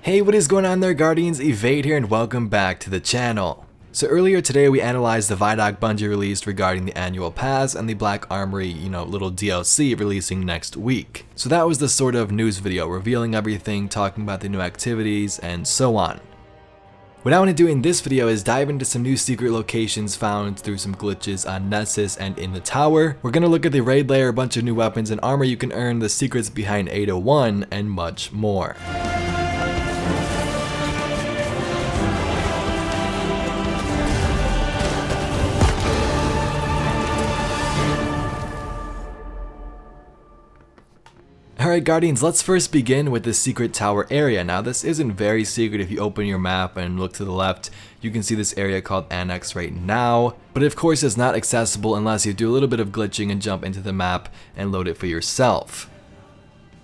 Hey, what is going on there, Guardians? Evade here and welcome back to the channel. So earlier today we analyzed the Vidoc Bungie released regarding the annual pass and the Black Armory, little DLC releasing next week. So that was the sort of news video revealing everything, talking about the new activities and so on. What I want to do in this video is dive into some new secret locations found through some glitches on Nessus and in the Tower. We're going to look at the raid layer, a bunch of new weapons and armor you can earn, the secrets behind Ada-1, and much more. Alright Guardians, let's first begin with the secret tower area. Now this isn't very secret. If you open your map and look to the left, you can see this area called Annex right now. But of course it's not accessible unless you do a little bit of glitching and jump into the map and load it for yourself.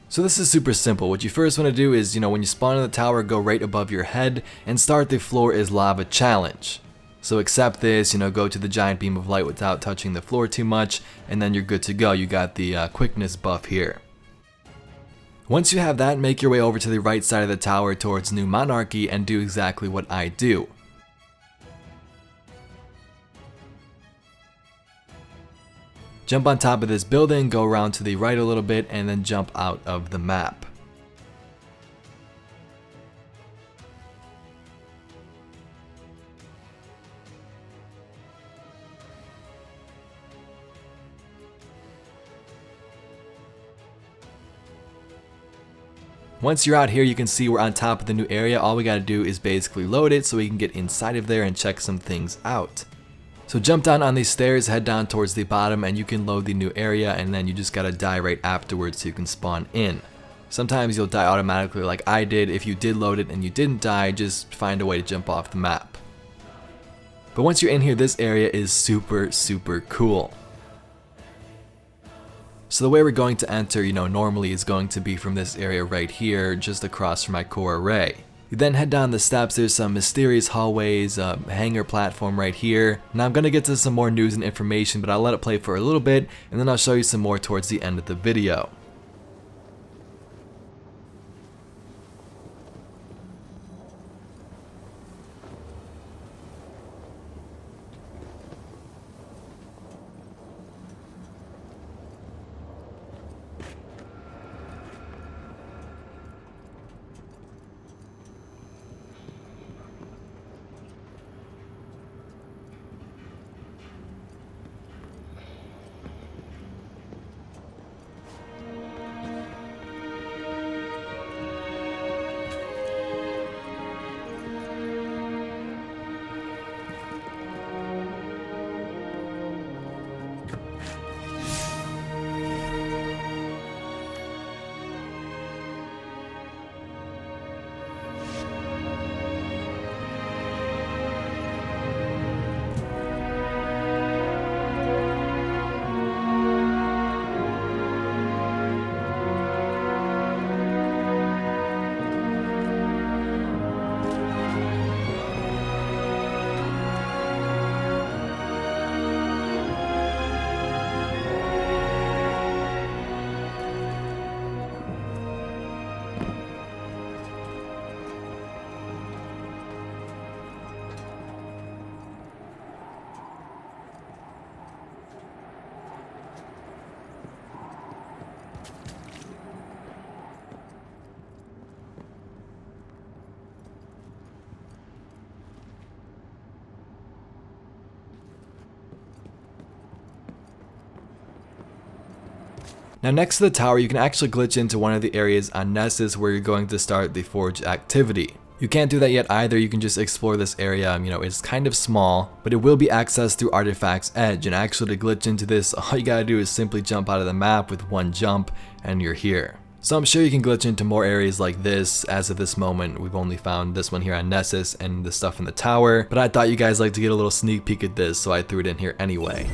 So this is super simple. What you first want to do is, when you spawn in the tower, go right above your head and start the floor is lava challenge. So accept this, go to the giant beam of light without touching the floor too much, and then you're good to go. You got the quickness buff here. Once you have that, make your way over to the right side of the tower towards New Monarchy and do exactly what I do. Jump on top of this building, go around to the right a little bit, and then jump out of the map. Once you're out here, you can see we're on top of the new area. All we gotta do is basically load it so we can get inside of there and check some things out. So jump down on these stairs, head down towards the bottom, and you can load the new area, and then you just gotta die right afterwards so you can spawn in. Sometimes you'll die automatically like I did. If you did load it and you didn't die, just find a way to jump off the map. But once you're in here, this area is super cool. So the way we're going to enter, normally is going to be from this area right here, just across from my core array. You then head down the steps, there's some mysterious hallways, a hangar platform right here. Now I'm going to get to some more news and information, but I'll let it play for a little bit, and then I'll show you some more towards the end of the video. Now next to the tower, you can actually glitch into one of the areas on Nessus where you're going to start the Forge activity. You can't do that yet either. You can just explore this area. It's kind of small, but it will be accessed through Artifact's Edge. And actually to glitch into this, all you gotta do is simply jump out of the map with one jump and you're here. So I'm sure you can glitch into more areas like this. As of this moment, we've only found this one here on Nessus and the stuff in the tower, but I thought you guys liked to get a little sneak peek at this, so I threw it in here anyway.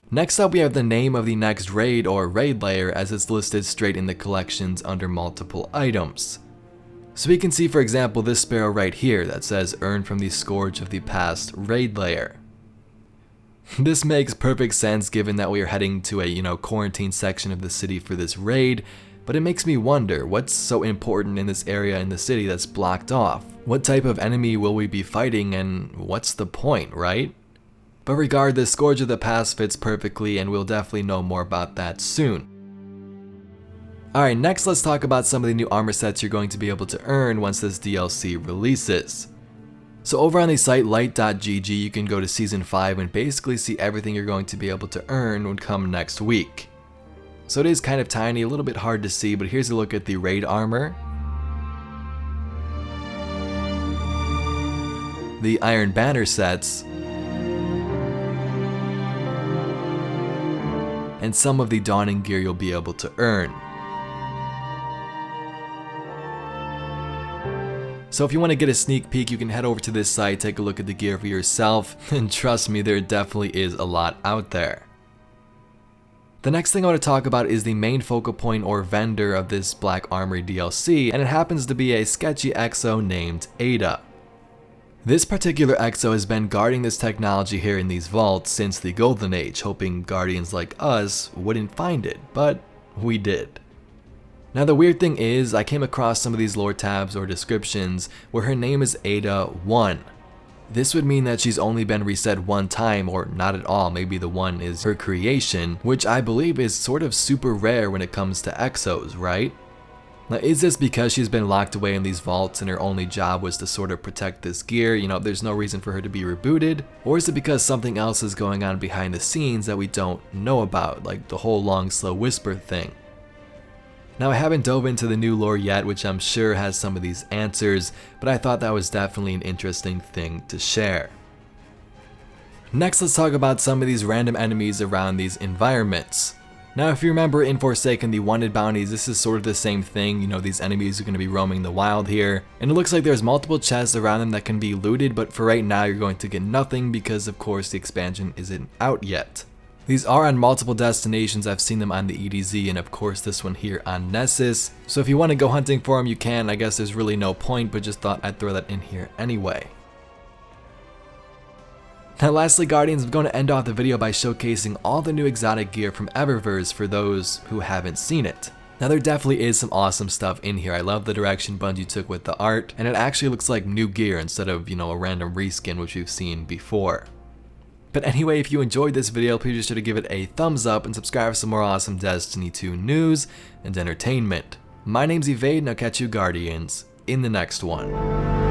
Next up, we have the name of the next raid or raid layer, as it's listed straight in the collections under multiple items. So we can see, for example, this sparrow right here that says earn from the Scourge of the Past raid layer. This makes perfect sense given that we are heading to a, quarantine section of the city for this raid, but it makes me wonder what's so important in this area in the city that's blocked off. What type of enemy will we be fighting, and what's the point, right? But regardless, Scourge of the Past fits perfectly, and we'll definitely know more about that soon. Alright, next let's talk about some of the new armor sets you're going to be able to earn once this DLC releases. So over on the site light.gg, you can go to Season 5 and basically see everything you're going to be able to earn when come next week. So it is kind of tiny, a little bit hard to see, but here's a look at the raid armor, the Iron Banner sets, and some of the dawning gear you'll be able to earn. So if you want to get a sneak peek, you can head over to this site, take a look at the gear for yourself, and trust me, there definitely is a lot out there. The next thing I want to talk about is the main focal point or vendor of this Black Armory DLC, and it happens to be a sketchy exo named Ada. This particular exo has been guarding this technology here in these vaults since the Golden Age, hoping guardians like us wouldn't find it, but we did. Now the weird thing is, I came across some of these lore tabs or descriptions where her name is Ada-1. This would mean that she's only been reset one time, or not at all. Maybe the 1 is her creation, which I believe is sort of super rare when it comes to exos, right? Now is this because she's been locked away in these vaults and her only job was to sort of protect this gear, there's no reason for her to be rebooted? Or is it because something else is going on behind the scenes that we don't know about, like the whole long slow whisper thing? Now I haven't dove into the new lore yet, which I'm sure has some of these answers, but I thought that was definitely an interesting thing to share. Next, let's talk about some of these random enemies around these environments. Now if you remember in Forsaken, the wanted bounties, this is sort of the same thing, these enemies are going to be roaming the wild here, and it looks like there's multiple chests around them that can be looted, but for right now you're going to get nothing because of course the expansion isn't out yet. These are on multiple destinations, I've seen them on the EDZ and of course this one here on Nessus, so if you want to go hunting for them you can. I guess there's really no point, but just thought I'd throw that in here anyway. Now lastly Guardians, I'm going to end off the video by showcasing all the new exotic gear from Eververse for those who haven't seen it. Now there definitely is some awesome stuff in here. I love the direction Bungie took with the art, and it actually looks like new gear instead of, a random reskin which we've seen before. But anyway, if you enjoyed this video, please be sure to give it a thumbs up and subscribe for some more awesome Destiny 2 news and entertainment. My name's Evade, and I'll catch you Guardians in the next one.